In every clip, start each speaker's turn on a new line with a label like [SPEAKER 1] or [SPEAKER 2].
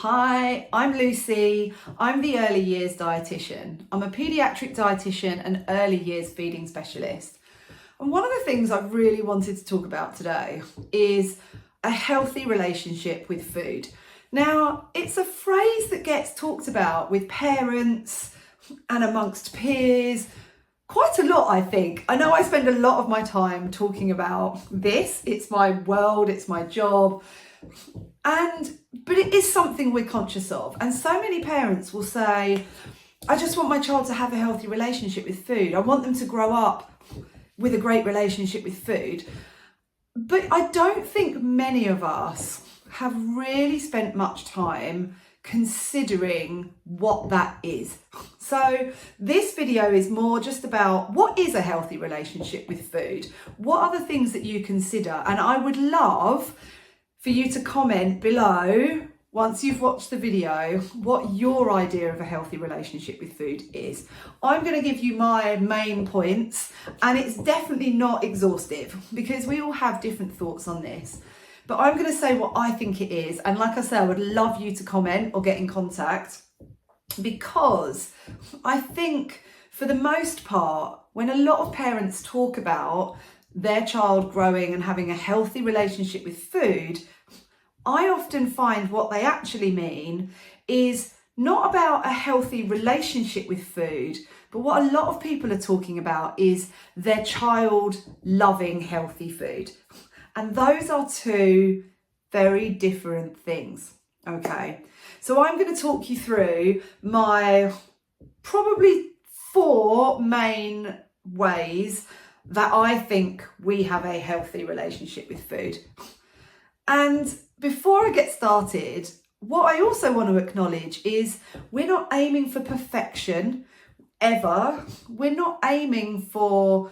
[SPEAKER 1] Hi, I'm Lucy. I'm the early years dietitian. I'm a paediatric dietitian and early years feeding specialist. And one of the things I really wanted to talk about today is a healthy relationship with food. Now, it's a phrase that gets talked about with parents and amongst peers quite a lot, I think. I know I spend a lot of my time talking about this. It's my world, it's my job. But it is something we're conscious of. And so many parents will say, I just want my child to have a healthy relationship with food. I want them to grow up with a great relationship with food. But I don't think many of us have really spent much time considering what that is. So this video is more just about what is a healthy relationship with food? What are the things that you consider? And I would love for you to comment below, once you've watched the video, what your idea of a healthy relationship with food is. I'm going to give you my main points, and it's definitely not exhaustive because we all have different thoughts on this. But I'm going to say what I think it is. And like I say, I would love you to comment or get in contact, because I think for the most part, when a lot of parents talk about their child growing and having a healthy relationship with food, I often find what they actually mean is not about a healthy relationship with food, but what a lot of people are talking about is their child loving healthy food. And those are two very different things. Okay, so I'm going to talk you through my probably 4 main ways that I think we have a healthy relationship with food. And before I get started, what I also want to acknowledge is we're not aiming for perfection ever. We're not aiming for,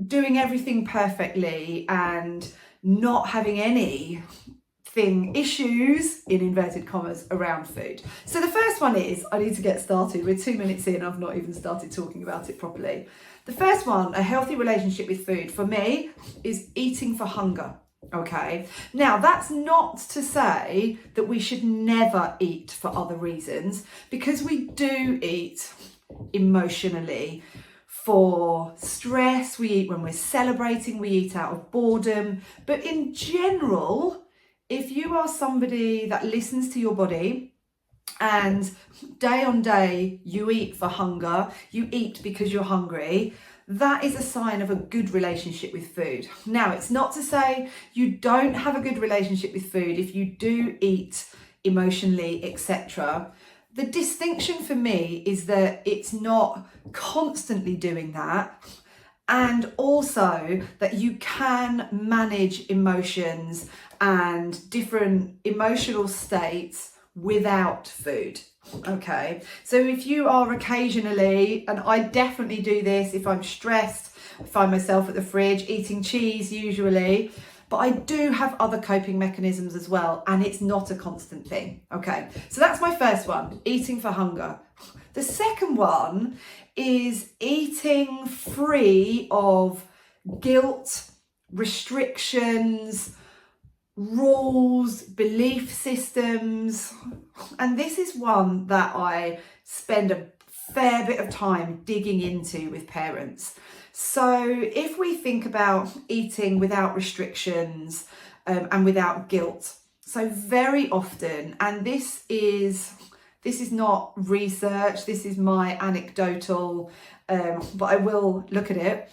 [SPEAKER 1] doing everything perfectly and not having anything issues in inverted commas around food. So the first one is, I need to get started. We're 2 minutes in, I've not even started talking about it properly. The first one, a healthy relationship with food for me, is eating for hunger. Okay, now that's not to say that we should never eat for other reasons, because we do eat emotionally for stress, we eat when we're celebrating, we eat out of boredom. But in general, if you are somebody that listens to your body and day on day you eat for hunger, you eat because you're hungry, that is a sign of a good relationship with food. Now, it's not to say you don't have a good relationship with food if you do eat emotionally, etc. The distinction for me is that it's not constantly doing that, and also that you can manage emotions and different emotional states without food. Okay, so if you are occasionally, and I definitely do this if I'm stressed, I find myself at the fridge eating cheese usually, but I do have other coping mechanisms as well, and it's not a constant thing. Okay, so that's my first one, eating for hunger. The second one is eating free of guilt, restrictions, rules, belief systems. And this is one that I spend a fair bit of time digging into with parents. So if we think about eating without restrictions and without guilt, so very often, and this is not research, this is my anecdotal, but I will look at it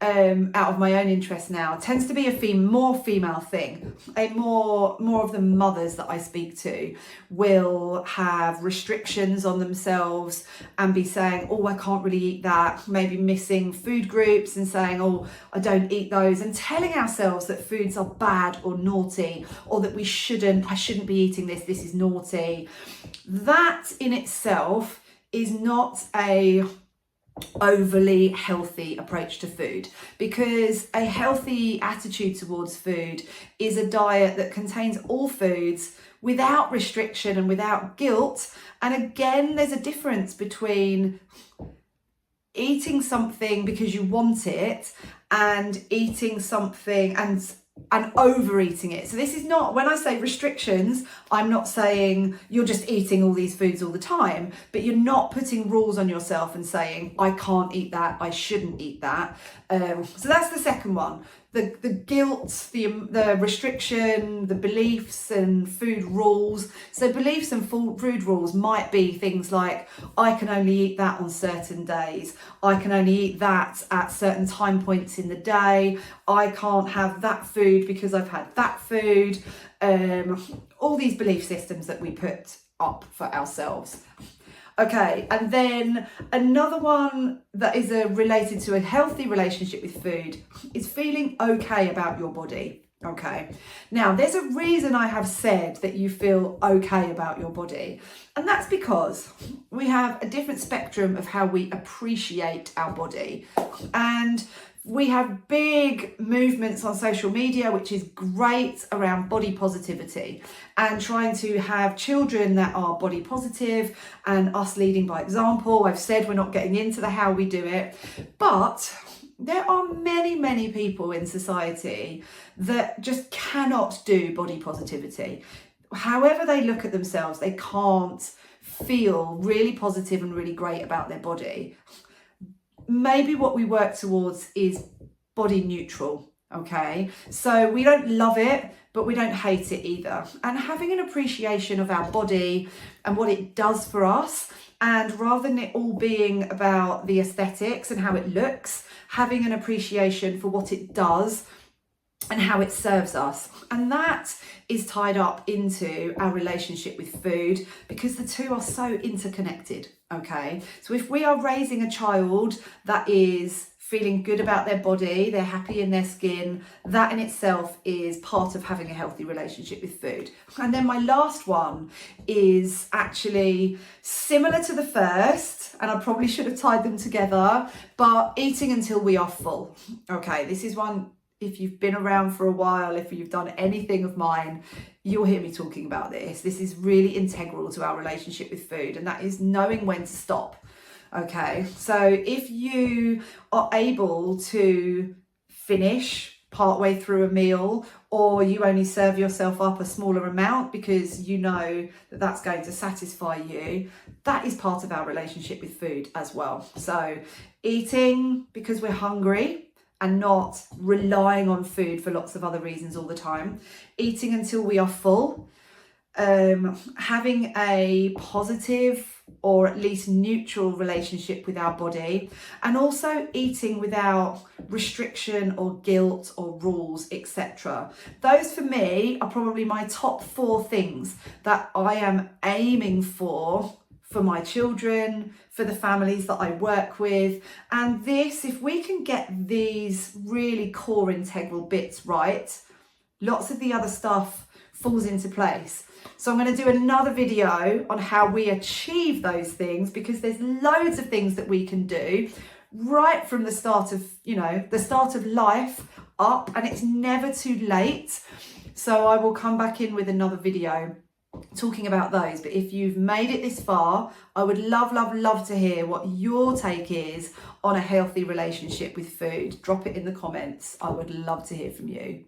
[SPEAKER 1] out of my own interest now, tends to be a more female thing. More of the mothers that I speak to will have restrictions on themselves and be saying, oh, I can't really eat that, maybe missing food groups and saying, oh, I don't eat those, and telling ourselves that foods are bad or naughty, or that I shouldn't be eating this is naughty. That in itself is not a overly healthy approach to food, because a healthy attitude towards food is a diet that contains all foods without restriction and without guilt. And again, there's a difference between eating something because you want it and eating something and and overeating it. So this is not, when I say restrictions, I'm not saying you're just eating all these foods all the time, but you're not putting rules on yourself and saying, I can't eat that, I shouldn't eat that. So that's the second one. The guilt, the restriction, the beliefs and food rules. So beliefs and food rules might be things like, I can only eat that on certain days. I can only eat that at certain time points in the day. I can't have that food because I've had that food. All these belief systems that we put up for ourselves. Okay, and then another one that is related to a healthy relationship with food is feeling okay about your body. Okay, now there's a reason I have said that you feel okay about your body, and that's because we have a different spectrum of how we appreciate our body. And we have big movements on social media, which is great, around body positivity and trying to have children that are body positive and us leading by example. I've said we're not getting into the how we do it, but there are many, many people in society that just cannot do body positivity. However they look at themselves, they can't feel really positive and really great about their body. Maybe what we work towards is body neutral, okay? So we don't love it, but we don't hate it either. And having an appreciation of our body and what it does for us, and rather than it all being about the aesthetics and how it looks, having an appreciation for what it does and how it serves us. And that is tied up into our relationship with food, because the two are so interconnected, okay? So if we are raising a child that is feeling good about their body, they're happy in their skin, that in itself is part of having a healthy relationship with food. And then my last one is actually similar to the first, and I probably should have tied them together, but eating until we are full. Okay, this is one, if you've been around for a while, if you've done anything of mine, you'll hear me talking about this. This is really integral to our relationship with food, and that is knowing when to stop. Okay, so if you are able to finish partway through a meal, or you only serve yourself up a smaller amount because you know that that's going to satisfy you, that is part of our relationship with food as well. So eating because we're hungry and not relying on food for lots of other reasons all the time. Eating until we are full. Having a positive or at least neutral relationship with our body, and also eating without restriction or guilt or rules, etc. Those for me are probably my top 4 things that I am aiming for my children, for the families that I work with. And this, if we can get these really core integral bits right, lots of the other stuff falls into place. So I'm going to do another video on how we achieve those things, because there's loads of things that we can do right from the start of, the start of life up, and it's never too late. So I will come back in with another video talking about those. But if you've made it this far, I would love, love, love to hear what your take is on a healthy relationship with food. Drop it in the comments. I would love to hear from you.